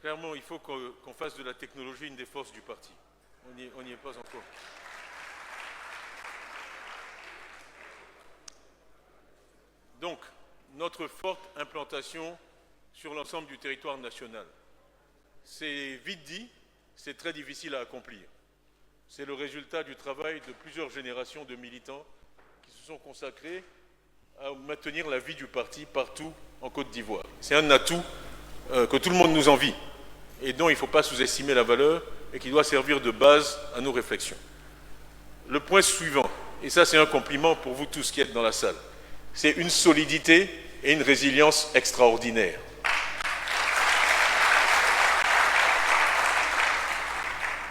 Clairement, il faut qu'on fasse de la technologie une des forces du parti. On n'y est pas encore. Donc, notre forte implantation sur l'ensemble du territoire national. C'est vite dit, c'est très difficile à accomplir. C'est le résultat du travail de plusieurs générations de militants qui se sont consacrés à maintenir la vie du parti partout en Côte d'Ivoire. C'est un atout que tout le monde nous envie et dont il ne faut pas sous-estimer la valeur et qui doit servir de base à nos réflexions. Le point suivant, et ça c'est un compliment pour vous tous qui êtes dans la salle, c'est une solidité et une résilience extraordinaires.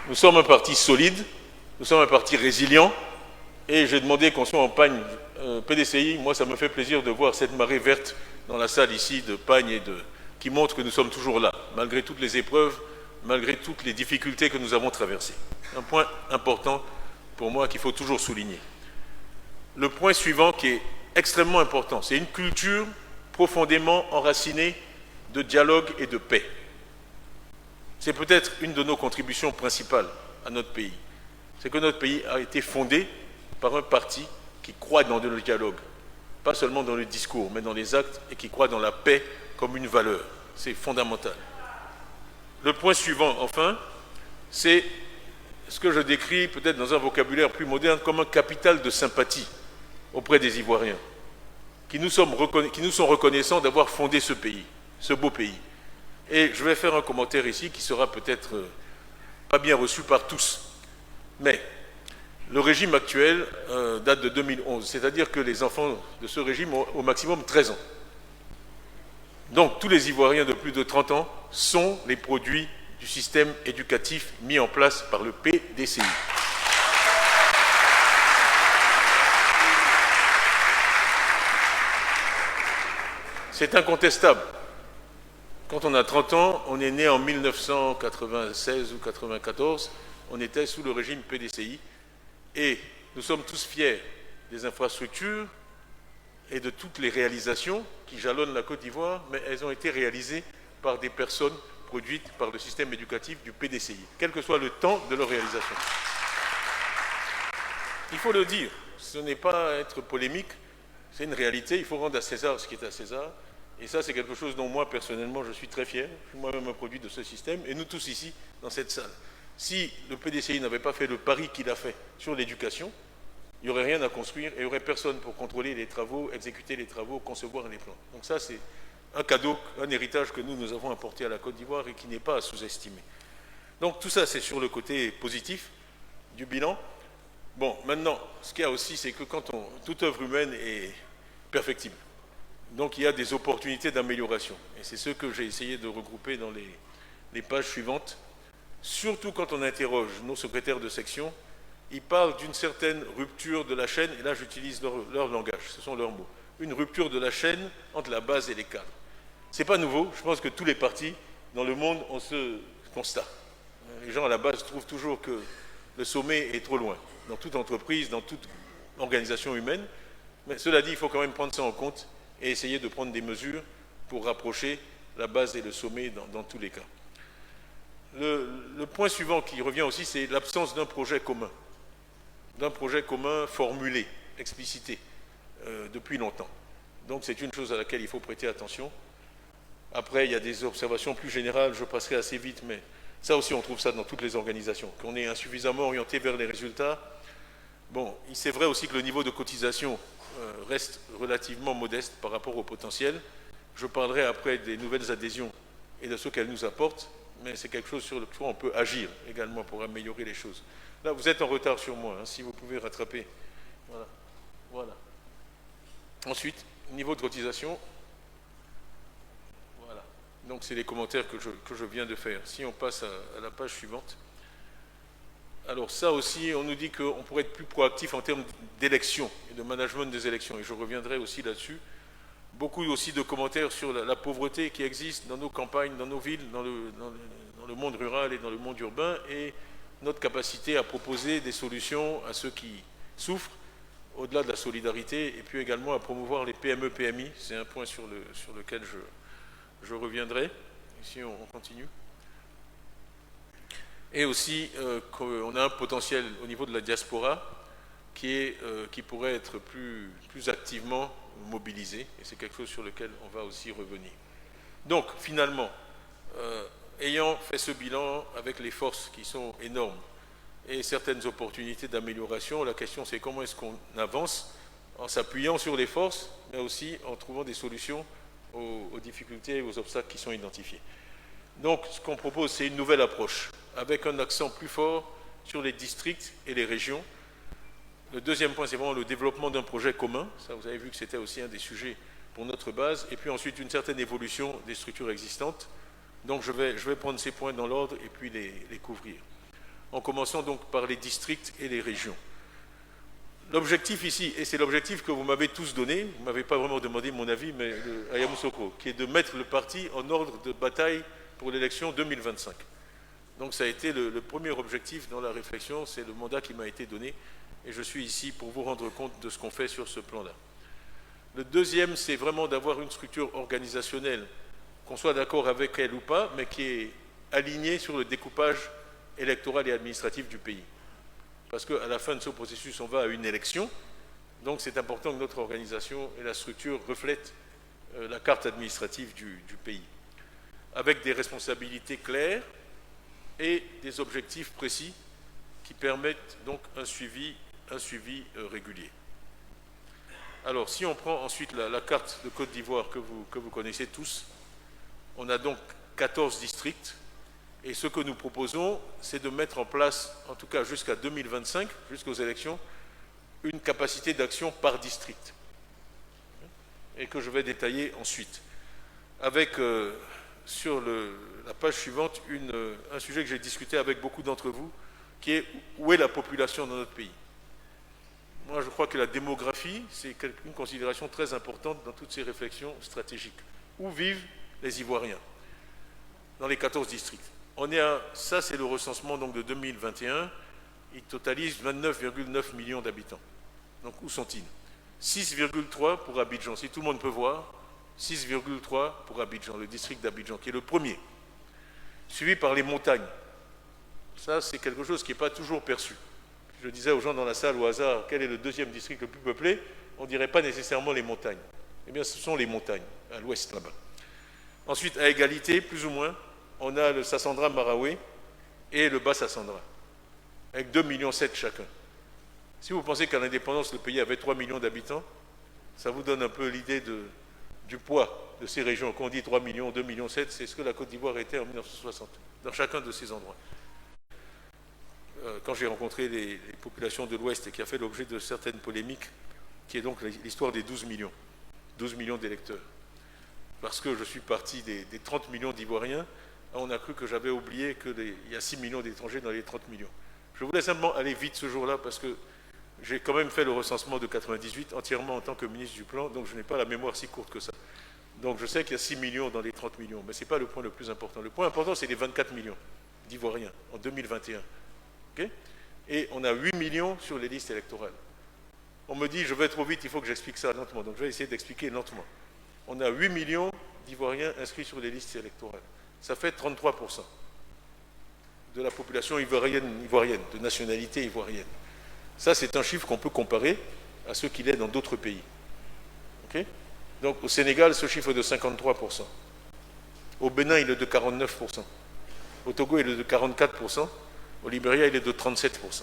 Nous sommes un parti solide, nous sommes un parti résilient, et j'ai demandé qu'on soit en pagne PDCI. Moi, ça me fait plaisir de voir cette marée verte dans la salle ici de pagne et qui montre que nous sommes toujours là, malgré toutes les épreuves, malgré toutes les difficultés que nous avons traversées. Un point important pour moi qu'il faut toujours souligner. Le point suivant qui est extrêmement important, c'est une culture profondément enracinée de dialogue et de paix. C'est peut-être une de nos contributions principales à notre pays. C'est que notre pays a été fondé par un parti qui croit dans le dialogue, pas seulement dans le discours, mais dans les actes, et qui croit dans la paix comme une valeur. C'est fondamental. Le point suivant, enfin, c'est ce que je décris peut-être dans un vocabulaire plus moderne comme un capital de sympathie auprès des Ivoiriens, qui nous sont reconnaissants d'avoir fondé ce pays, ce beau pays. Et je vais faire un commentaire ici qui sera peut-être pas bien reçu par tous. Mais le régime actuel date de 2011, c'est-à-dire que les enfants de ce régime ont au maximum 13 ans. Donc tous les Ivoiriens de plus de 30 ans sont les produits du système éducatif mis en place par le PDCI. C'est incontestable. Quand on a 30 ans, on est né en 1996 ou 1994, on était sous le régime PDCI et nous sommes tous fiers des infrastructures et de toutes les réalisations qui jalonnent la Côte d'Ivoire, mais elles ont été réalisées par des personnes produites par le système éducatif du PDCI, quel que soit le temps de leur réalisation. Il faut le dire, ce n'est pas être polémique, c'est une réalité, il faut rendre à César ce qui est à César. Et ça, c'est quelque chose dont moi, personnellement, je suis très fier. Je suis moi-même un produit de ce système, et nous tous ici, dans cette salle. Si le PDCI n'avait pas fait le pari qu'il a fait sur l'éducation, il n'y aurait rien à construire, et il n'y aurait personne pour contrôler les travaux, exécuter les travaux, concevoir les plans. Donc ça, c'est un cadeau, un héritage que nous avons apporté à la Côte d'Ivoire et qui n'est pas à sous-estimer. Donc tout ça, c'est sur le côté positif du bilan. Bon, maintenant, ce qu'il y a aussi, c'est que toute œuvre humaine est perfectible. Donc il y a des opportunités d'amélioration. Et c'est ce que j'ai essayé de regrouper dans les pages suivantes. Surtout quand on interroge nos secrétaires de section, ils parlent d'une certaine rupture de la chaîne, et là j'utilise leur langage, ce sont leurs mots. Une rupture de la chaîne entre la base et les cadres. Ce n'est pas nouveau, je pense que tous les partis dans le monde ont ce constat. Les gens à la base trouvent toujours que le sommet est trop loin, dans toute entreprise, dans toute organisation humaine. Mais cela dit, il faut quand même prendre ça en compte et essayer de prendre des mesures pour rapprocher la base et le sommet dans tous les cas. Le point suivant qui revient aussi, c'est l'absence d'un projet commun formulé, explicité, depuis longtemps. Donc c'est une chose à laquelle il faut prêter attention. Après, il y a des observations plus générales, je passerai assez vite, mais ça aussi on trouve ça dans toutes les organisations, qu'on est insuffisamment orienté vers les résultats. Bon, c'est vrai aussi que le niveau de cotisation reste relativement modeste par rapport au potentiel. Je parlerai après des nouvelles adhésions et de ce qu'elles nous apportent, mais c'est quelque chose sur lequel on peut agir également pour améliorer les choses. Là, vous êtes en retard sur moi, hein, si vous pouvez rattraper. Voilà. Ensuite, niveau de cotisation. Voilà. Donc, c'est les commentaires que je viens de faire. Si on passe à la page suivante. Alors ça aussi, on nous dit qu'on pourrait être plus proactif en termes d'élections et de management des élections, et je reviendrai aussi là-dessus. Beaucoup aussi de commentaires sur la pauvreté qui existe dans nos campagnes, dans nos villes, dans le monde rural et dans le monde urbain, et notre capacité à proposer des solutions à ceux qui souffrent, au-delà de la solidarité, et puis également à promouvoir les PME-PMI. C'est un point sur lequel je reviendrai. Ici, on continue. et aussi qu'on a un potentiel au niveau de la diaspora qui pourrait être plus activement mobilisé, et c'est quelque chose sur lequel on va aussi revenir. Donc, finalement, ayant fait ce bilan avec les forces qui sont énormes et certaines opportunités d'amélioration, la question c'est comment est-ce qu'on avance en s'appuyant sur les forces, mais aussi en trouvant des solutions aux difficultés et aux obstacles qui sont identifiés. Donc, ce qu'on propose, c'est une nouvelle approche, avec un accent plus fort sur les districts et les régions. Le deuxième point, c'est vraiment le développement d'un projet commun. Ça, vous avez vu que c'était aussi un des sujets pour notre base. Et puis ensuite, une certaine évolution des structures existantes. Donc, je vais prendre ces points dans l'ordre et puis les couvrir. En commençant donc par les districts et les régions. L'objectif ici, et c'est l'objectif que vous m'avez tous donné, vous ne m'avez pas vraiment demandé mon avis, mais à Yamoussoukro, qui est de mettre le parti en ordre de bataille pour l'élection 2025. Donc ça a été le premier objectif dans la réflexion, c'est le mandat qui m'a été donné, et je suis ici pour vous rendre compte de ce qu'on fait sur ce plan-là. Le deuxième, c'est vraiment d'avoir une structure organisationnelle, qu'on soit d'accord avec elle ou pas, mais qui est alignée sur le découpage électoral et administratif du pays. Parce qu'à la fin de ce processus, on va à une élection, donc c'est important que notre organisation et la structure reflètent la carte administrative du pays, avec des responsabilités claires et des objectifs précis qui permettent donc un suivi régulier. Alors, si on prend ensuite la carte de Côte d'Ivoire que vous connaissez tous, on a donc 14 districts, et ce que nous proposons, c'est de mettre en place, en tout cas jusqu'à 2025, jusqu'aux élections, une capacité d'action par district, et que je vais détailler ensuite. Avec, sur la page suivante, un sujet que j'ai discuté avec beaucoup d'entre vous, qui est où est la population dans notre pays. Moi, je crois que la démographie, c'est une considération très importante dans toutes ces réflexions stratégiques. Où vivent les Ivoiriens? Dans les 14 districts. Ça, c'est le recensement donc, de 2021. Il totalise 29,9 millions d'habitants. Donc, où sont-ils? 6,3 pour Abidjan. Si tout le monde peut voir, 6,3 pour Abidjan, le district d'Abidjan, qui est le premier. Suivi par les montagnes. Ça, c'est quelque chose qui n'est pas toujours perçu. Je disais aux gens dans la salle au hasard, quel est le deuxième district le plus peuplé? On ne dirait pas nécessairement les montagnes. Eh bien, ce sont les montagnes, à l'ouest, là-bas. Ensuite, à égalité, plus ou moins, on a le Sassandra Maraoué et le Bas-Sassandra, avec 2,7 millions chacun. Si vous pensez qu'à l'indépendance, le pays avait 3 millions d'habitants, ça vous donne un peu l'idée du poids de ces régions. Quand on dit 3 millions, 2,7 millions, c'est ce que la Côte d'Ivoire était en 1960, dans chacun de ces endroits. Quand j'ai rencontré les populations de l'Ouest et qui a fait l'objet de certaines polémiques, qui est donc l'histoire des 12 millions d'électeurs. Parce que je suis parti des 30 millions d'Ivoiriens, on a cru que j'avais oublié qu'il y a 6 millions d'étrangers dans les 30 millions. Je voulais simplement aller vite ce jour-là parce que j'ai quand même fait le recensement de 98 entièrement en tant que ministre du Plan, donc je n'ai pas la mémoire si courte que ça. Donc je sais qu'il y a 6 millions dans les 30 millions, mais ce n'est pas le point le plus important. Le point important, c'est les 24 millions d'Ivoiriens en 2021. Okay? Et on a 8 millions sur les listes électorales. On me dit, je vais trop vite, il faut que j'explique ça lentement, donc je vais essayer d'expliquer lentement. On a 8 millions d'Ivoiriens inscrits sur les listes électorales. Ça fait 33% de la population ivoirienne, de nationalité ivoirienne. Ça, c'est un chiffre qu'on peut comparer à ce qu'il est dans d'autres pays. Okay? Donc, au Sénégal, ce chiffre est de 53%. Au Bénin, il est de 49%. Au Togo, il est de 44%. Au Libéria, il est de 37%.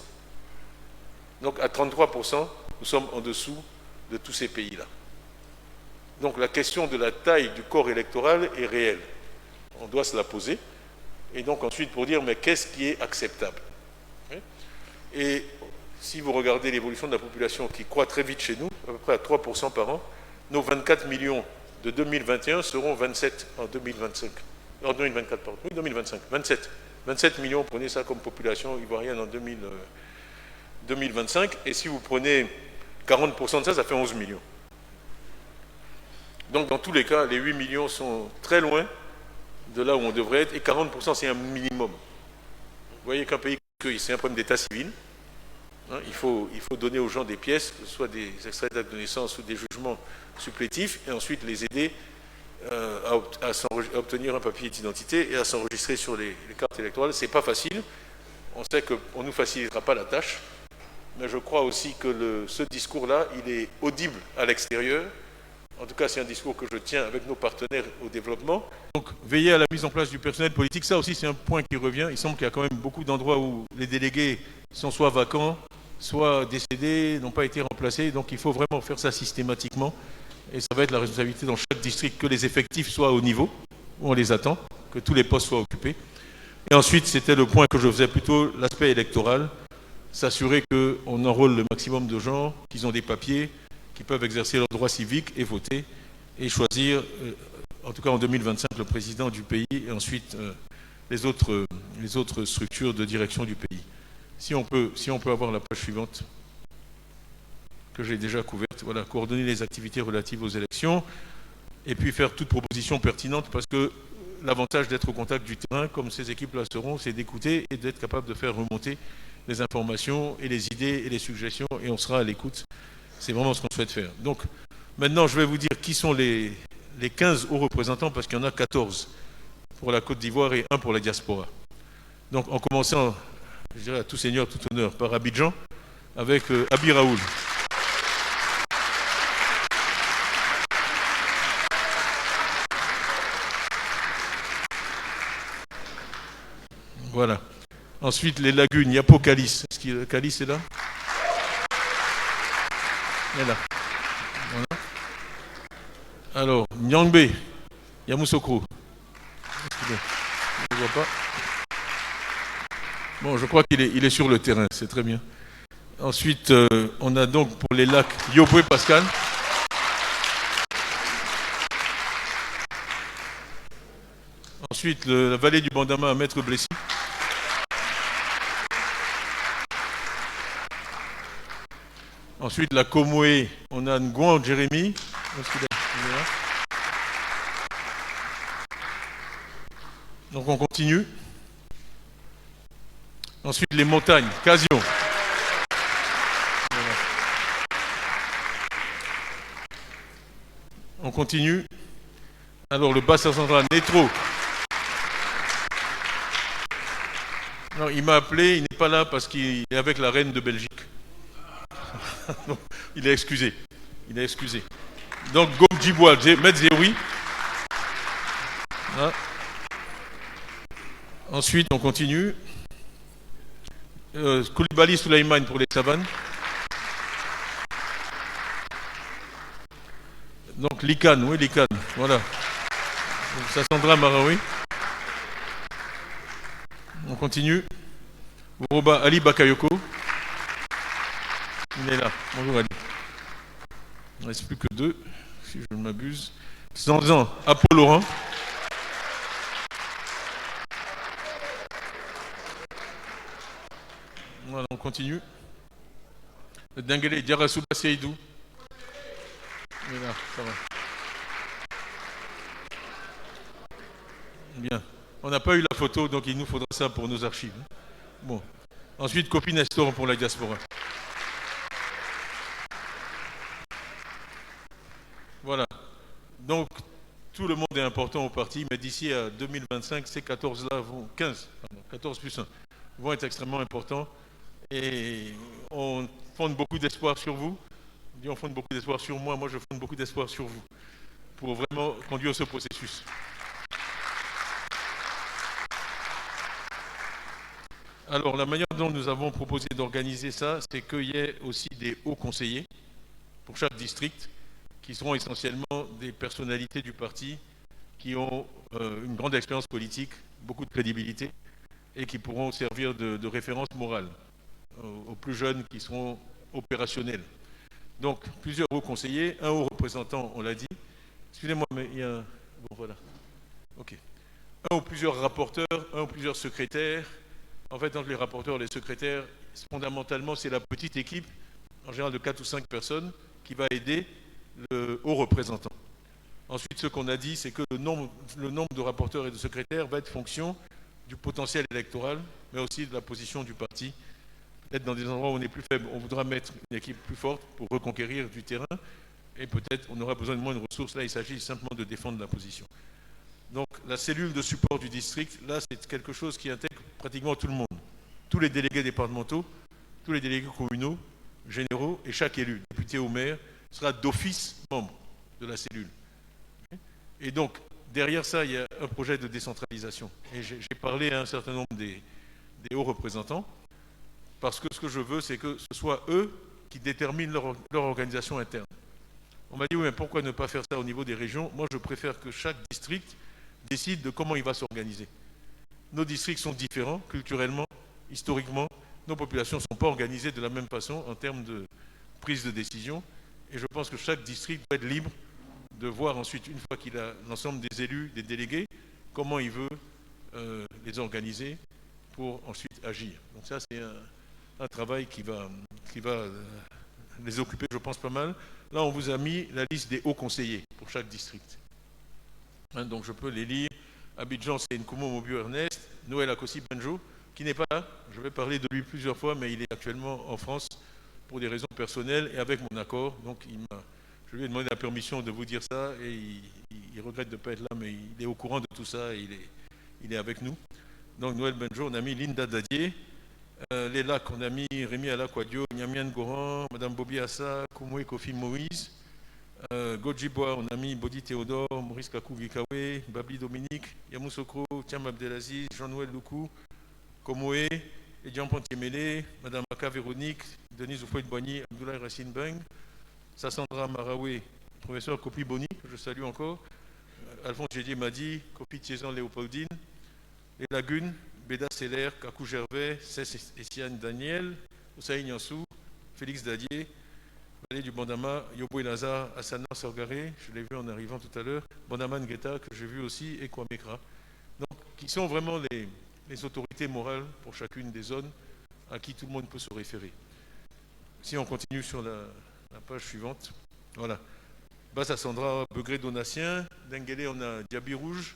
Donc, à 33%, nous sommes en dessous de tous ces pays-là. Donc, la question de la taille du corps électoral est réelle. On doit se la poser. Et donc, ensuite, pour dire, mais qu'est-ce qui est acceptable? Et si vous regardez l'évolution de la population qui croît très vite chez nous, à peu près à 3% par an, nos 24 millions de 2021 seront 27 en 2025. En 2024, pardon. Oui, 2025. 27 millions, prenez ça comme population ivoirienne en 2025. Et si vous prenez 40% de ça, ça fait 11 millions. Donc, dans tous les cas, les 8 millions sont très loin de là où on devrait être. Et 40%, c'est un minimum. Vous voyez qu'un pays, c'est un problème d'état civil. Il faut donner aux gens des pièces, que ce soit des extraits d'actes de naissance ou des jugements supplétifs, et ensuite les aider à obtenir un papier d'identité et à s'enregistrer sur les cartes électorales. Ce n'est pas facile, On sait qu'on ne nous facilitera pas la tâche, mais je crois aussi que ce discours-là, il est audible à l'extérieur. En tout cas, c'est un discours que je tiens avec nos partenaires au développement. Donc, veiller à la mise en place du personnel politique, ça aussi, c'est un point qui revient. Il semble qu'il y a quand même beaucoup d'endroits où les délégués sont soit vacants, soit décédés, n'ont pas été remplacés. Donc, il faut vraiment faire ça systématiquement. Et ça va être la responsabilité dans chaque district que les effectifs soient au niveau où on les attend, que tous les postes soient occupés. Et ensuite, c'était le point que je faisais plutôt, l'aspect électoral, s'assurer qu'on enrôle le maximum de gens, qu'ils ont des papiers, qui peuvent exercer leurs droits civiques et voter, et choisir, en tout cas en 2025, le président du pays, et ensuite les autres structures de direction du pays. Si on peut avoir la page suivante, que j'ai déjà couverte, voilà, coordonner les activités relatives aux élections, et puis faire toute proposition pertinente, parce que l'avantage d'être au contact du terrain, comme ces équipes-là seront, c'est d'écouter et d'être capable de faire remonter les informations et les idées et les suggestions, et on sera à l'écoute. C'est vraiment ce qu'on souhaite faire. Donc, maintenant, je vais vous dire qui sont les 15 hauts représentants, parce qu'il y en a 14 pour la Côte d'Ivoire et 1 pour la diaspora. Donc, en commençant, je dirais à tout seigneur, tout honneur, par Abidjan, avec Abi Raoul. Voilà. Ensuite, les lagunes, Yapo Calice. Est-ce que Calice est là? Il est là. Voilà. Alors, Nyangbe, Yamoussoukro. Je ne vois pas. Bon, je crois qu'il est sur le terrain, c'est très bien. Ensuite, on a donc pour les lacs Yopoué Pascal. Ensuite, la vallée du Bandama à Maître Blessy. Ensuite, la Komoé, on a Ngouan Jérémy. Donc on continue. Ensuite, les montagnes, Casio. Voilà. On continue. Alors, le bassin central, Nétro. Non, il m'a appelé, il n'est pas là parce qu'il est avec la reine de Belgique. Donc, il est excusé. Il est excusé. Donc, Gom Djiboua, Medzeoui. Voilà. Ensuite, on continue. Koulibaly Souleymane pour les savanes. Donc, Likan, oui, Likan. Voilà. Sassandra Marawi. On continue. Ouroba Ali Bakayoko. Il est là. Bonjour Ali. Il ne reste plus que 2, si je ne m'abuse. Zanzan, Apo Laurent. Voilà, on continue. Le Denguele Diarasouba Seydou. Il est là, ça va. Bien. On n'a pas eu la photo, donc il nous faudra ça pour nos archives. Bon. Ensuite, Kofi Nestor pour la diaspora. Voilà. Donc, tout le monde est important au parti, mais d'ici à 2025, ces 14-là vont, 15, pardon, 14 plus 1, vont être extrêmement importants. Et on fonde beaucoup d'espoir sur vous. On fonde beaucoup d'espoir sur moi, moi je fonde beaucoup d'espoir sur vous, pour vraiment conduire ce processus. Alors, la manière dont nous avons proposé d'organiser ça, c'est qu'il y ait aussi des hauts conseillers pour chaque district, qui seront essentiellement des personnalités du parti qui ont une grande expérience politique, beaucoup de crédibilité, et qui pourront servir de référence morale aux plus jeunes qui seront opérationnels. Donc, plusieurs hauts conseillers, un haut représentant, on l'a dit. Excusez-moi, mais il y a... Bon, voilà. OK. Un ou plusieurs rapporteurs, un ou plusieurs secrétaires. En fait, entre les rapporteurs et les secrétaires, fondamentalement, c'est la petite équipe, en général de 4 ou 5 personnes, qui va aider le haut représentant. Ensuite, ce qu'on a dit, c'est que le nombre de rapporteurs et de secrétaires va être fonction du potentiel électoral, mais aussi de la position du parti. Peut-être dans des endroits où on est plus faible, on voudra mettre une équipe plus forte pour reconquérir du terrain, et peut-être on aura besoin de moins de ressources. Là, il s'agit simplement de défendre la position. Donc, la cellule de support du district, là, c'est quelque chose qui intègre pratiquement tout le monde. tous les délégués départementaux, tous les délégués communaux, généraux et chaque élu, député ou maire, sera d'office membre de la cellule. Et donc, derrière ça, il y a un projet de décentralisation. Et j'ai parlé à un certain nombre des hauts représentants, parce que ce que je veux, c'est que ce soit eux qui déterminent leur organisation interne. On m'a dit, oui, mais pourquoi ne pas faire ça au niveau des régions? Moi, je préfère que chaque district décide de comment il va s'organiser. Nos districts sont différents, culturellement, historiquement. Nos populations ne sont pas organisées de la même façon en termes de prise de décision. Et je pense que chaque district doit être libre de voir ensuite, une fois qu'il a l'ensemble des élus, des délégués, comment il veut les organiser pour ensuite agir. Donc ça, c'est un travail qui va les occuper, je pense, pas mal. Là, on vous a mis la liste des hauts conseillers pour chaque district. Donc je peux les lire. Abidjan, c'est Nkumo Mobio Ernest. Noël Akossi Benjo, qui n'est pas là. Je vais parler de lui plusieurs fois, mais il est actuellement en France pour des raisons personnelles et avec mon accord. Donc je lui ai demandé la permission de vous dire ça et il regrette de ne pas être là, mais il est au courant de tout ça et il est avec nous. Donc Noël Benjo, on a mis Linda Dadier. Les lacs, on a mis Rémi Alakwadio, Nyamian Goran, Madame Bobi Assa, Koumoué Kofi Moïse. Godjibois, on a mis Bodi Théodore, Maurice Kakou Gikawe, Babli Dominique, Yamousokro, Tiam Abdelaziz, Jean-Noël Loukou, Komoé, Edian Pontiemele, Madame Aka Véronique, Denise Oufouet-Boigny, Abdoulaye Racine Beng, Sassandra Maraoué, professeur Kopi Boni, que je salue encore, Alphonse Gédier Madi, Kopi Tiezan Léopoldine, Les Lagunes, Béda Seller, Kakou Gervais, Cess Essiane Daniel, Oussaï Nyansou, Félix Dadier, Valet du Bandama, Yobo Lazare, Hassana Sorgaré, je l'ai vu en arrivant tout à l'heure, Bandama Ngueta, que j'ai vu aussi, et Kwamekra. Donc, qui sont vraiment les autorités morales pour chacune des zones à qui tout le monde peut se référer. Si on continue sur la page suivante, voilà. Bassa Sandra, Begré Donatien, Denguélé, on a Diaby Rouge,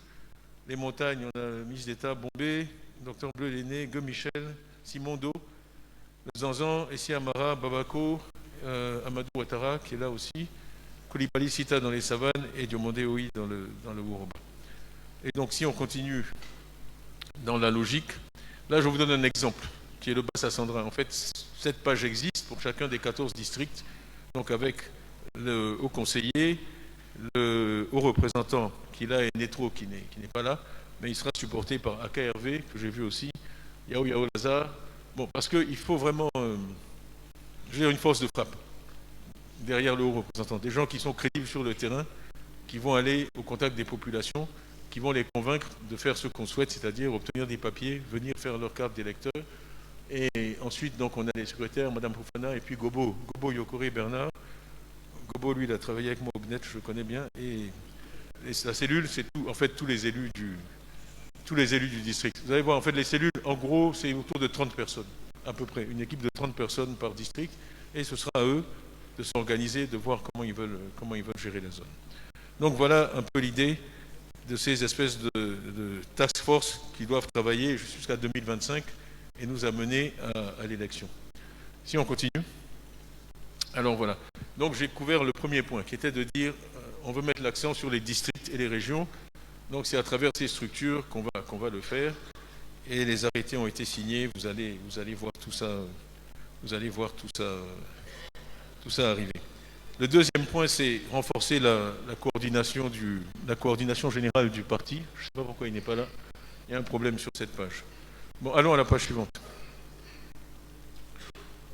les montagnes, on a le ministre d'État Bombay, Docteur Bleu Lenné, Gueux Michel, Simon Do, le Zanzan, Essi Amara, Babako, Amadou Ouattara qui est là aussi, Koulibaly Sita dans les savanes et Diomandé Oï dans le Woroba. Et donc si on continue dans la logique, là je vous donne un exemple qui est le Bassa Sandra. En fait, cette page existe pour chacun des 14 districts, donc avec le haut conseiller, le haut représentant qui là est Netro qui n'est pas là, mais il sera supporté par AKRV que j'ai vu aussi, Yao Yao Lazare. Bon, parce qu'il faut vraiment une force de frappe derrière le haut représentant, des gens qui sont crédibles sur le terrain, qui vont aller au contact des populations, qui vont les convaincre de faire ce qu'on souhaite, c'est-à-dire obtenir des papiers, venir faire leur carte d'électeur. Et ensuite, donc, on a les secrétaires, Madame Fofana et puis Gobo Yokore Bernard. Gobo, lui, il a travaillé avec moi au BNET, je le connais bien. Et la cellule, c'est tout, en fait, tous les élus du district. Vous allez voir, en fait, les cellules, en gros, c'est autour de 30 personnes, à peu près. Une équipe de 30 personnes par district. Et ce sera à eux de s'organiser, de voir comment ils veulent gérer la zone. Donc voilà un peu l'idée de ces espèces de task force qui doivent travailler jusqu'à 2025 et nous amener à l'élection. Si on continue. Alors voilà. Donc j'ai couvert le premier point qui était de dire on veut mettre l'accent sur les districts et les régions. Donc c'est à travers ces structures qu'on va le faire. Et les arrêtés ont été signés. Vous allez voir tout ça. Vous allez voir tout ça arriver. Le deuxième point, c'est renforcer la coordination générale du parti. Je ne sais pas pourquoi il n'est pas là. Il y a un problème sur cette page. Bon, allons à la page suivante.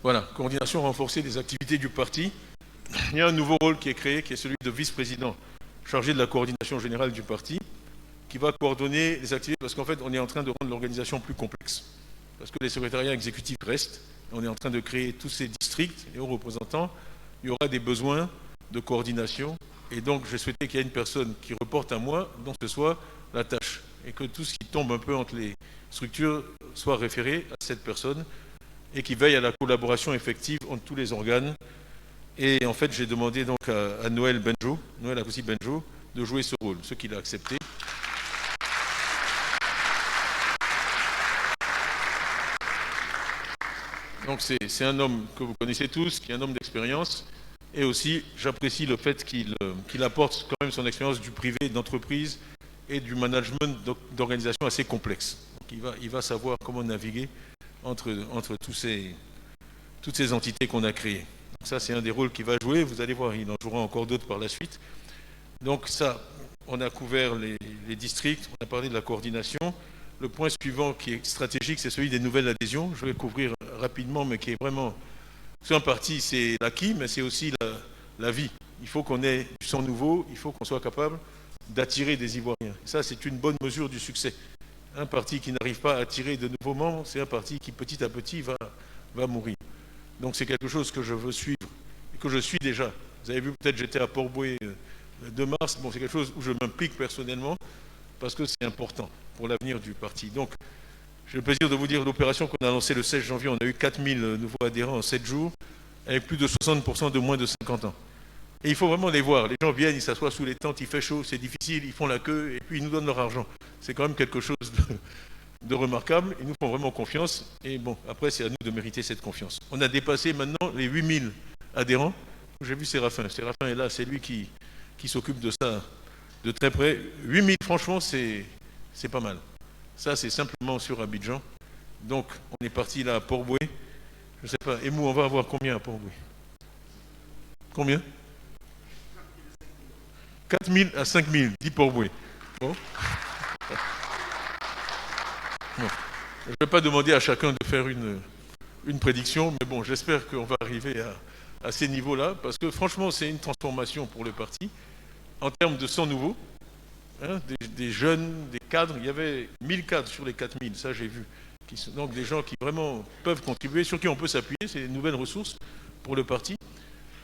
Voilà, coordination renforcée des activités du parti. Il y a un nouveau rôle qui est créé, qui est celui de vice-président chargé de la coordination générale du parti, qui va coordonner les activités, parce qu'en fait, on est en train de rendre l'organisation plus complexe. Parce que les secrétariats exécutifs restent. On est en train de créer tous ces districts et aux représentants. Il y aura des besoins de coordination. Et donc, j'ai souhaité qu'il y ait une personne qui reporte à moi, dont ce soit la tâche. Et que tout ce qui tombe un peu entre les structures soit référé à cette personne et qui veille à la collaboration effective entre tous les organes. Et en fait, j'ai demandé donc à Noël Akossi Benjo, de jouer ce rôle, ce qu'il a accepté. Donc c'est un homme que vous connaissez tous, qui est un homme d'expérience. Et aussi, j'apprécie le fait qu'il apporte quand même son expérience du privé, d'entreprise et du management d'organisation assez complexe. Donc il va savoir comment naviguer entre toutes ces entités qu'on a créées. Donc ça, c'est un des rôles qu'il va jouer. Vous allez voir, il en jouera encore d'autres par la suite. Donc ça, on a couvert les districts, on a parlé de la coordination. Le point suivant qui est stratégique, c'est celui des nouvelles adhésions. Je vais couvrir rapidement, mais qui est vraiment... En partie, c'est l'acquis, mais c'est aussi la vie. Il faut qu'on ait du sang nouveau, il faut qu'on soit capable d'attirer des Ivoiriens. Ça, c'est une bonne mesure du succès. Un parti qui n'arrive pas à attirer de nouveaux membres, c'est un parti qui, petit à petit, va mourir. Donc c'est quelque chose que je veux suivre, et que je suis déjà. Vous avez vu, peut-être j'étais à Port-Bouët le 2 mars, bon, c'est quelque chose où je m'implique personnellement, parce que c'est important pour l'avenir du parti. Donc, j'ai le plaisir de vous dire l'opération qu'on a lancée le 16 janvier, on a eu 4000 nouveaux adhérents en 7 jours, avec plus de 60% de moins de 50 ans. Et il faut vraiment les voir. Les gens viennent, ils s'assoient sous les tentes, il fait chaud, c'est difficile, ils font la queue, et puis ils nous donnent leur argent. C'est quand même quelque chose de remarquable. Ils nous font vraiment confiance. Et bon, après, c'est à nous de mériter cette confiance. On a dépassé maintenant les 8000 adhérents. J'ai vu Séraphin. Séraphin est là, c'est lui qui s'occupe de ça de très près. 8000, franchement, c'est pas mal. Ça, c'est simplement sur Abidjan. Donc, on est parti là à Port-Bouët. Je ne sais pas, Emou, on va avoir combien à Port-Bouët? Combien? 4000 à 5000, dit Port-Bouët. Bon. Bon. Je ne vais pas demander à chacun de faire une prédiction, mais bon, j'espère qu'on va arriver à ces niveaux-là, parce que franchement, c'est une transformation pour le parti, en termes de sang nouveau, hein, des jeunes, des cadres. Il y avait 1000 cadres sur les 4000, ça j'ai vu. Donc des gens qui vraiment peuvent contribuer, sur qui on peut s'appuyer, c'est une nouvelle ressource pour le parti.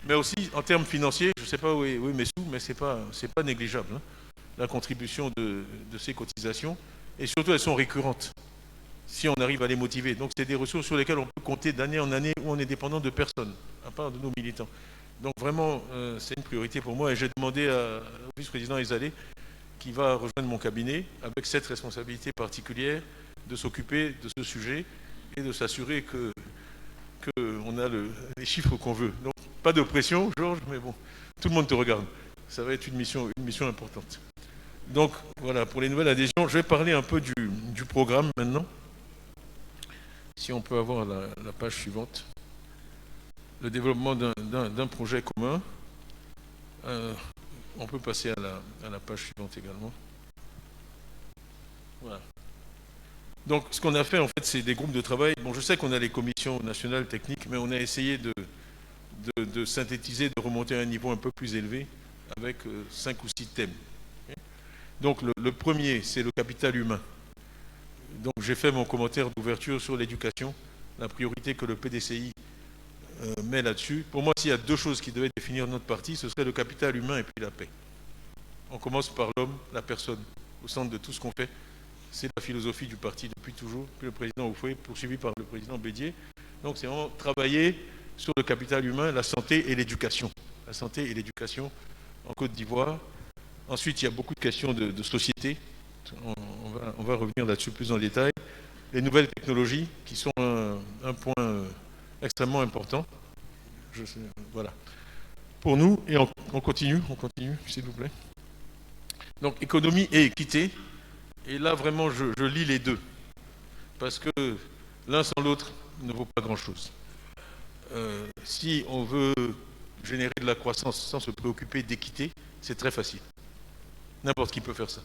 Mais aussi en termes financiers, je ne sais pas où est mes sous, mais ce n'est pas négligeable, hein, la contribution de ces cotisations. Et surtout, elles sont récurrentes, si on arrive à les motiver. Donc c'est des ressources sur lesquelles on peut compter d'année en année, où on est dépendant de personne, à part de nos militants. Donc vraiment, c'est une priorité pour moi. Et j'ai demandé au vice-président Ezalé, qui va rejoindre mon cabinet, avec cette responsabilité particulière, de s'occuper de ce sujet et de s'assurer qu'on a les chiffres qu'on veut. Donc, pas de pression, Georges, mais bon, tout le monde te regarde. Ça va être une mission importante. Donc, voilà, pour les nouvelles adhésions, je vais parler un peu du programme maintenant. Si on peut avoir la page suivante. Le développement d'un projet commun. On peut passer à la page suivante également. Voilà. Donc, ce qu'on a fait, en fait, c'est des groupes de travail. Bon, je sais qu'on a les commissions nationales techniques, mais on a essayé de synthétiser, de remonter à un niveau un peu plus élevé, avec 5 ou 6 thèmes. Donc, le premier, c'est le capital humain. Donc, j'ai fait mon commentaire d'ouverture sur l'éducation, la priorité que le PDCI met là-dessus. Pour moi, s'il y a 2 choses qui devaient définir notre parti, ce serait le capital humain et puis la paix. On commence par l'homme, la personne, au centre de tout ce qu'on fait. C'est la philosophie du parti depuis toujours, puis le président Oufoué, poursuivi par le président Bédier. Donc c'est vraiment travailler sur le capital humain, la santé et l'éducation. La santé et l'éducation en Côte d'Ivoire. Ensuite, il y a beaucoup de questions de société. On va revenir là-dessus plus en détail. Les nouvelles technologies qui sont un point extrêmement important. Voilà. Pour nous, et on continue, s'il vous plaît. Donc économie et équité. Et là, vraiment, je lis les deux, parce que l'un sans l'autre ne vaut pas grand-chose. Si on veut générer de la croissance sans se préoccuper d'équité, c'est très facile. N'importe qui peut faire ça.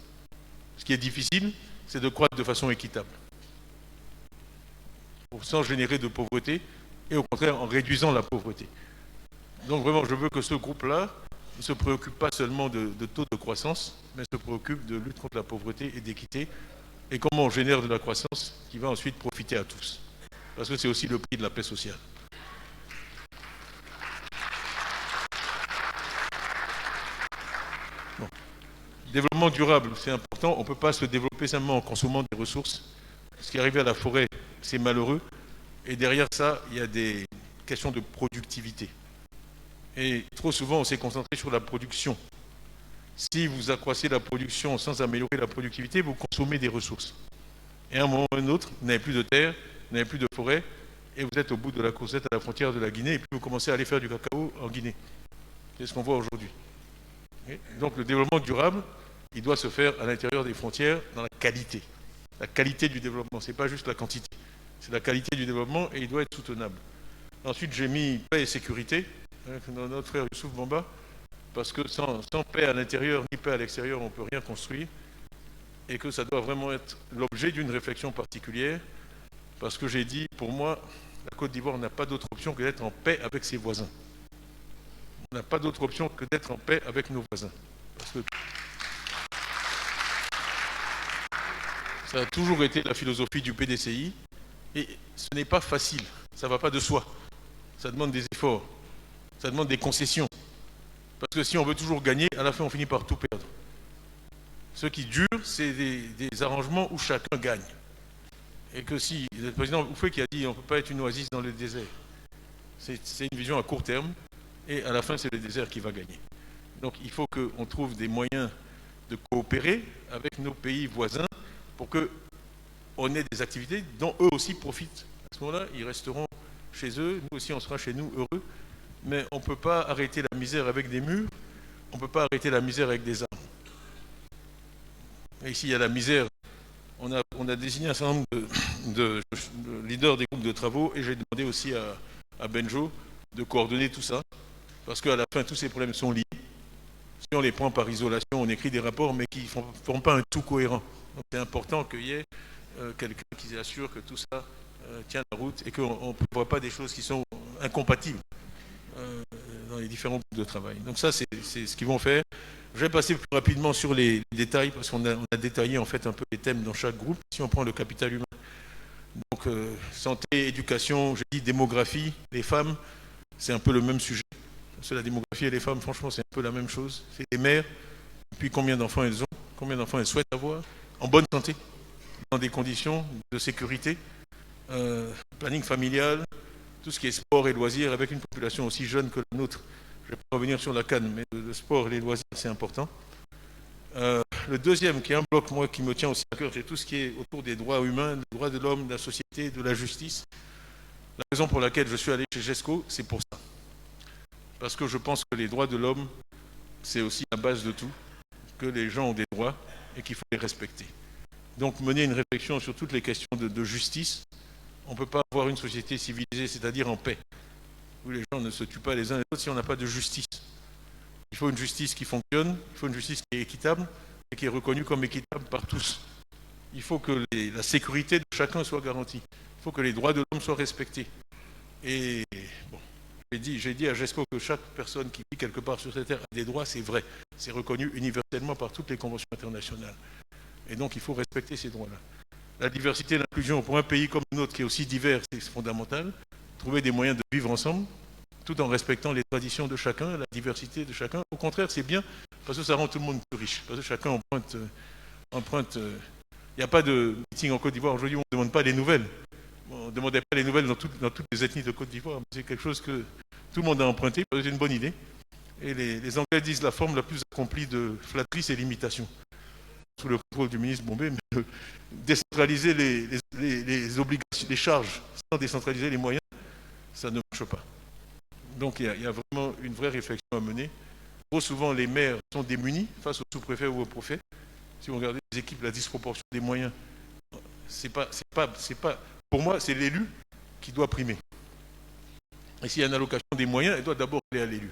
Ce qui est difficile, c'est de croître de façon équitable, sans générer de pauvreté, et au contraire en réduisant la pauvreté. Donc vraiment, je veux que ce groupe-là ne se préoccupe pas seulement de taux de croissance, mais se préoccupe de lutte contre la pauvreté et d'équité, et comment on génère de la croissance qui va ensuite profiter à tous. Parce que c'est aussi le prix de la paix sociale. Bon. Développement durable, c'est important. On ne peut pas se développer simplement en consommant des ressources. Ce qui est arrivé à la forêt, c'est malheureux. Et derrière ça, il y a des questions de productivité. Et trop souvent, on s'est concentré sur la production. Si vous accroissez la production sans améliorer la productivité, vous consommez des ressources. Et à un moment ou à un autre, vous n'avez plus de terre, vous n'avez plus de forêt, et vous êtes au bout de la Cosette à la frontière de la Guinée, et puis vous commencez à aller faire du cacao en Guinée. C'est ce qu'on voit aujourd'hui. Donc le développement durable, il doit se faire à l'intérieur des frontières, dans la qualité. La qualité du développement, ce n'est pas juste la quantité. C'est la qualité du développement et il doit être soutenable. Ensuite, j'ai mis paix et sécurité, dans notre frère Youssouf Bamba, parce que sans paix à l'intérieur ni paix à l'extérieur, on ne peut rien construire, et que ça doit vraiment être l'objet d'une réflexion particulière, parce que j'ai dit, pour moi, la Côte d'Ivoire n'a pas d'autre option que d'être en paix avec ses voisins. On n'a pas d'autre option que d'être en paix avec nos voisins. Parce que ça a toujours été la philosophie du PDCI, et ce n'est pas facile, ça ne va pas de soi. Ça demande des efforts, ça demande des concessions. Parce que si on veut toujours gagner, à la fin on finit par tout perdre. Ce qui dure, c'est des arrangements où chacun gagne. Et que si, le président Oufoué qui a dit on ne peut pas être une oasis dans le désert, c'est une vision à court terme, et à la fin c'est le désert qui va gagner. Donc il faut qu'on trouve des moyens de coopérer avec nos pays voisins pour qu'on ait des activités dont eux aussi profitent. À ce moment-là, ils resteront chez eux, nous aussi on sera chez nous heureux, mais on ne peut pas arrêter la misère avec des murs, on ne peut pas arrêter la misère avec des armes. Et ici il y a la misère, on a désigné un certain nombre de leaders des groupes de travaux et j'ai demandé aussi à Benjo de coordonner tout ça, parce qu'à la fin tous ces problèmes sont liés. Si on les prend par isolation, on écrit des rapports mais qui ne forment pas un tout cohérent. Donc c'est important qu'il y ait quelqu'un qui assure que tout ça tient la route et qu'on ne prévoit pas des choses qui sont incompatibles dans les différents groupes de travail. Donc ça, c'est ce qu'ils vont faire. Je vais passer plus rapidement sur les détails parce qu'on a détaillé en fait un peu les thèmes dans chaque groupe. Si on prend le capital humain, donc santé, éducation, j'ai dit démographie, les femmes, c'est un peu le même sujet. Parce que la démographie et les femmes, franchement, c'est un peu la même chose. C'est les mères, puis combien d'enfants elles ont, combien d'enfants elles souhaitent avoir, en bonne santé, dans des conditions de sécurité, planning familial, tout ce qui est sport et loisirs, avec une population aussi jeune que la nôtre. Je ne vais pas revenir sur la CAN, mais le sport et les loisirs, c'est important. Le deuxième, qui est un bloc, moi, qui me tient aussi à cœur, c'est tout ce qui est autour des droits humains, des droits de l'homme, de la société, de la justice. La raison pour laquelle je suis allé chez GESCO, c'est pour ça. Parce que je pense que les droits de l'homme, c'est aussi la base de tout, que les gens ont des droits et qu'il faut les respecter. Donc mener une réflexion sur toutes les questions de justice. On ne peut pas avoir une société civilisée, c'est-à-dire en paix, où les gens ne se tuent pas les uns les autres si on n'a pas de justice. Il faut une justice qui fonctionne, il faut une justice qui est équitable et qui est reconnue comme équitable par tous. Il faut que la sécurité de chacun soit garantie. Il faut que les droits de l'homme soient respectés. Et bon, j'ai dit à GESCO que chaque personne qui vit quelque part sur cette terre a des droits, c'est vrai. C'est reconnu universellement par toutes les conventions internationales. Et donc il faut respecter ces droits-là. La diversité et l'inclusion pour un pays comme le nôtre qui est aussi divers, c'est fondamental. Trouver des moyens de vivre ensemble, tout en respectant les traditions de chacun, la diversité de chacun. Au contraire, c'est bien, parce que ça rend tout le monde plus riche. Parce que chacun emprunte. Il n'y a pas de meeting en Côte d'Ivoire. Aujourd'hui, on ne demande pas les nouvelles. On ne demandait pas les nouvelles dans toutes les ethnies de Côte d'Ivoire. C'est quelque chose que tout le monde a emprunté, parce que c'est une bonne idée. Et les Anglais disent la forme la plus accomplie de flatterie, c'est l'imitation. Sous le contrôle du ministre Bombé, mais décentraliser les obligations, les charges, sans décentraliser les moyens, ça ne marche pas. Donc il y a vraiment une vraie réflexion à mener. Trop souvent, les maires sont démunis face au sous-préfet ou au préfet. Si vous regardez les équipes, la disproportion des moyens, pour moi, c'est l'élu qui doit primer. Et s'il y a une allocation des moyens, elle doit d'abord aller à l'élu,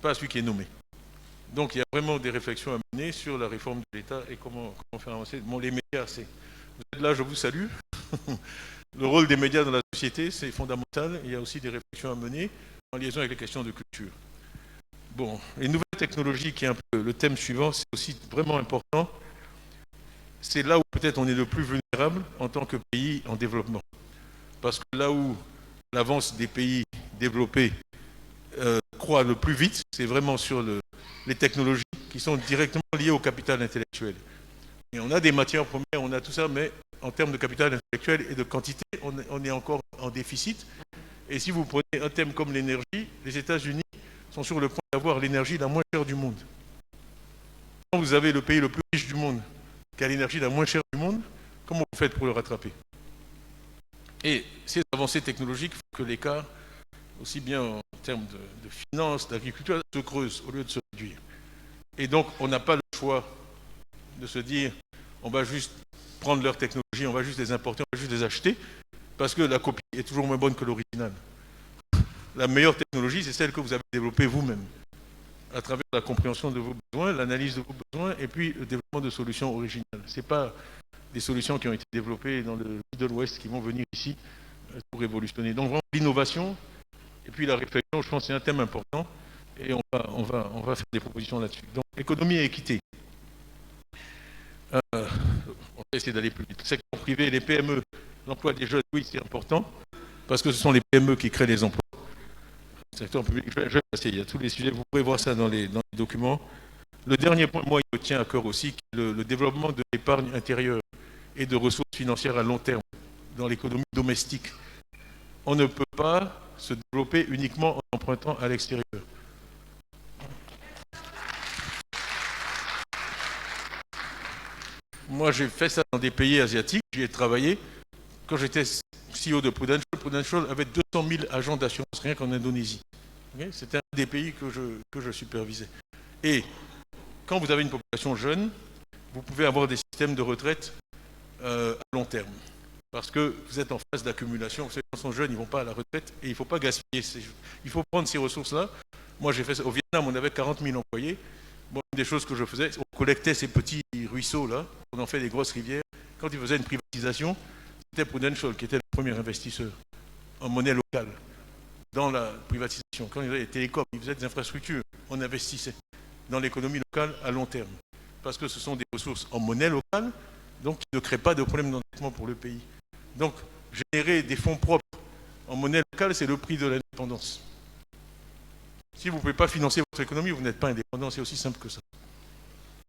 pas à celui qui est nommé. Donc il y a vraiment des réflexions à mener sur la réforme de l'État et comment faire avancer. Bon, les médias, vous êtes là, je vous salue. Le rôle des médias dans la société, c'est fondamental. Il y a aussi des réflexions à mener en liaison avec les questions de culture. Bon, les nouvelles technologies, qui est un peu le thème suivant, c'est aussi vraiment important. C'est là où peut-être on est le plus vulnérable en tant que pays en développement. Parce que là où l'avance des pays développés croît le plus vite, c'est vraiment sur les technologies qui sont directement liées au capital intellectuel. Et on a des matières premières, on a tout ça, mais en termes de capital intellectuel et de quantité, on est encore en déficit. Et si vous prenez un thème comme l'énergie, les États-Unis sont sur le point d'avoir l'énergie la moins chère du monde. Quand vous avez le pays le plus riche du monde, qui a l'énergie la moins chère du monde, comment vous faites pour le rattraper? Et ces avancées technologiques font que l'écart, aussi bien en termes de finances, d'agriculture, se creuse au lieu de se réduire. Et donc, on n'a pas le choix de se dire, on va juste prendre leurs technologies, on va juste les importer, on va juste les acheter, Parce que la copie est toujours moins bonne que l'original. La meilleure technologie, c'est celle que vous avez développée vous-même, à travers la compréhension de vos besoins, l'analyse de vos besoins, et puis le développement de solutions originales. Ce n'est pas des solutions qui ont été développées dans le Middle West qui vont venir ici pour révolutionner. Donc vraiment l'innovation, et puis la réflexion, je pense que c'est un thème important, et on va faire des propositions là-dessus. Donc économie et équité. On va essayer d'aller plus vite. Le secteur privé, les PME, l'emploi des jeunes, oui, c'est important, parce que ce sont les PME qui créent les emplois. Le secteur public, je vais passer, il y a tous les sujets, vous pouvez voir ça dans les documents. Le dernier point, moi, il me tient à cœur aussi, le développement de l'épargne intérieure et de ressources financières à long terme dans l'économie domestique. On ne peut pas se développer uniquement en empruntant à l'extérieur. Moi, j'ai fait ça dans des pays asiatiques, j'y ai travaillé. Quand j'étais CEO de Prudential, Prudential avait 200 000 agents d'assurance rien qu'en Indonésie. Okay, c'était un des pays que je supervisais. Et quand vous avez une population jeune, vous pouvez avoir des systèmes de retraite à long terme. Parce que vous êtes en phase d'accumulation. Ceux qui sont jeunes, ils ne vont pas à la retraite et il ne faut pas gaspiller. Il faut prendre ces ressources-là. Moi, j'ai fait ça. Au Vietnam, on avait 40 000 employés. Bon, une des choses que je faisais, on collectait ces petits ruisseaux-là, on en fait des grosses rivières. Quand ils faisaient une privatisation, c'était Prudential qui était le premier investisseur en monnaie locale dans la privatisation. Quand ils faisaient les télécoms, ils faisaient des infrastructures, on investissait dans l'économie locale à long terme. Parce que ce sont des ressources en monnaie locale, donc qui ne créent pas de problème d'endettement pour le pays. Donc, générer des fonds propres en monnaie locale, c'est le prix de l'indépendance. Si vous ne pouvez pas financer votre économie, vous n'êtes pas indépendant, c'est aussi simple que ça.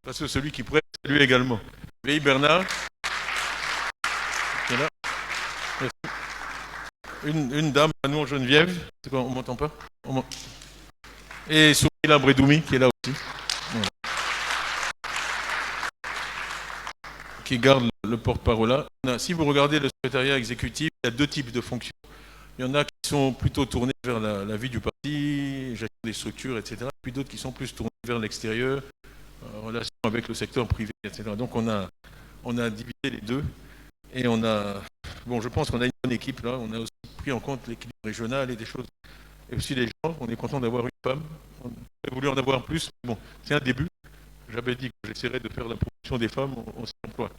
Parce que celui qui pourrait saluer également. Veille Bernard, qui est là. Une dame, Manon Geneviève, c'est quoi, on ne m'entend pas et Sourila Bredoumi, qui est là aussi. Voilà. Qui garde le porte-parole là. Si vous regardez le secrétariat exécutif, il y a deux types de fonctions. Il y en a qui sont plutôt tournés vers la vie du parti, gestion des structures, etc. Puis d'autres qui sont plus tournés vers l'extérieur, en relation avec le secteur privé, etc. Donc on a divisé les deux. Et on a, bon, je pense qu'on a une bonne équipe là. On a aussi pris en compte l'équilibre régional et des choses. Et aussi les gens, on est content d'avoir une femme. On a voulu en avoir plus. Bon, c'est un début. J'avais dit que j'essaierais de faire la promotion des femmes au emploi.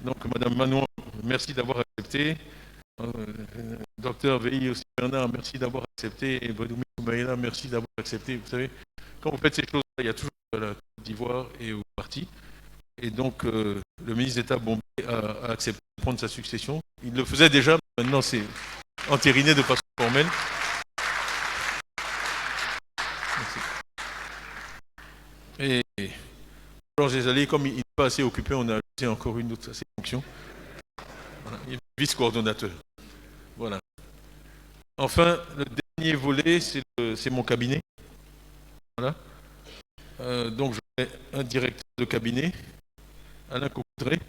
Donc, Madame Manon, merci d'avoir accepté. Docteur Veille aussi Bernard, merci d'avoir accepté. Et Bredoumi Soumaïla, merci d'avoir accepté. Vous savez, quand vous faites ces choses-là, il y a toujours la Côte d'Ivoire et au parti. Et donc, le ministre d'État Bombay a accepté de prendre sa succession. Il le faisait déjà, maintenant c'est entériné de façon formelle. Et Georges Ezali, comme il n'est pas assez occupé, on a ajouté encore une autre à ses fonctions. Voilà. Il est vice-coordonnateur. Voilà. Enfin, le dernier volet, c'est mon cabinet. Voilà. Donc, j'aurai un directeur de cabinet, Alain Cocoudré.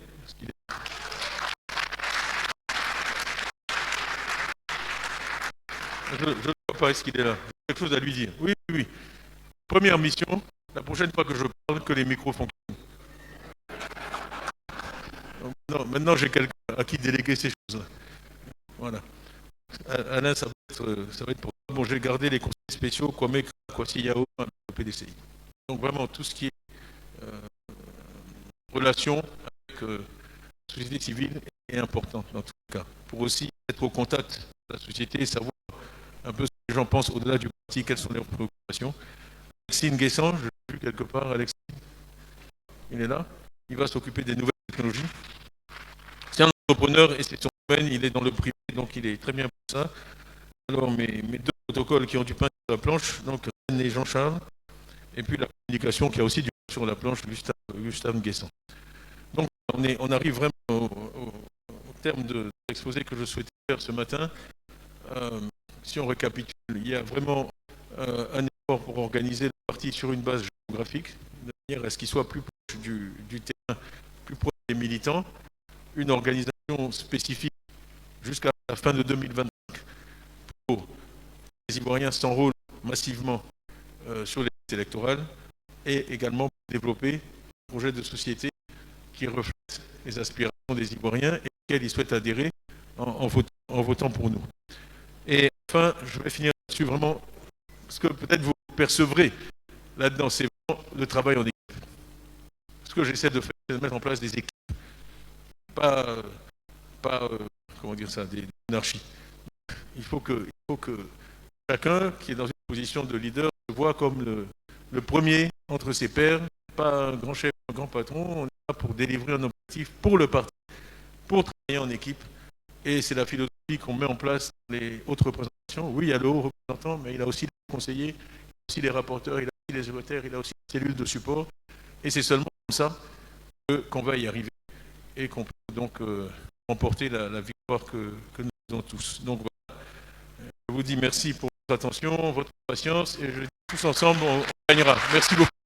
Je ne vois pas, est-ce qu'il est là? J'ai quelque chose à lui dire. Oui, oui, oui. Première mission, la prochaine fois que je parle, que les micros fonctionnent. Maintenant j'ai quelqu'un à qui déléguer ces choses-là. Voilà. Alain, ça va être pour... Bon, j'ai gardé les conseils spéciaux, Kwame Kwasi Yao, le PDCI. Donc vraiment, tout ce qui est relation avec la société civile est important, dans tous les cas. Pour aussi être au contact de la société et savoir un peu ce que les gens pensent au-delà du parti, quelles sont leurs préoccupations. Alexis Nguessan, je l'ai vu quelque part, Alexis, il est là, il va s'occuper des nouvelles technologies. C'est un entrepreneur et c'est son domaine, il est dans le privé, donc il est très bien pour ça. Alors mes deux protocoles qui ont du pain sur la planche, donc Rennes et Jean-Charles, et puis la communication qui a aussi du pain sur la planche, Gustave Nguessan. Donc on arrive vraiment au terme de l'exposé que je souhaitais faire ce matin. Si on récapitule, il y a vraiment un effort pour organiser le parti sur une base géographique, de manière à ce qu'il soit plus proche du terrain, plus proche des militants, une organisation spécifique jusqu'à la fin de 2025 pour que les Ivoiriens s'enrôlent massivement sur les listes électorales et également pour développer un projet de société qui reflète les aspirations des Ivoiriens et auxquels ils souhaitent adhérer en votant pour nous. Et enfin, je vais finir là-dessus vraiment, parce que peut-être vous percevrez là-dedans, c'est vraiment le travail en équipe. Ce que j'essaie de faire, c'est de mettre en place des équipes, pas comment dire ça, des monarchies. Il faut que chacun qui est dans une position de leader se voit comme le premier entre ses pairs, pas un grand chef, un grand patron. On est là pour délivrer un objectif pour le parti, pour travailler en équipe. Et c'est la philosophie qu'on met en place dans les autres représentations. Oui, il y a le haut représentant, mais il a aussi les conseillers, il a aussi les rapporteurs, il a aussi les secrétaires, il a aussi les cellules de support. Et c'est seulement comme ça qu'on va y arriver et qu'on peut donc remporter la victoire que nous avons tous. Donc voilà, je vous dis merci pour votre attention, votre patience, et je dis tous ensemble, on gagnera. Merci beaucoup.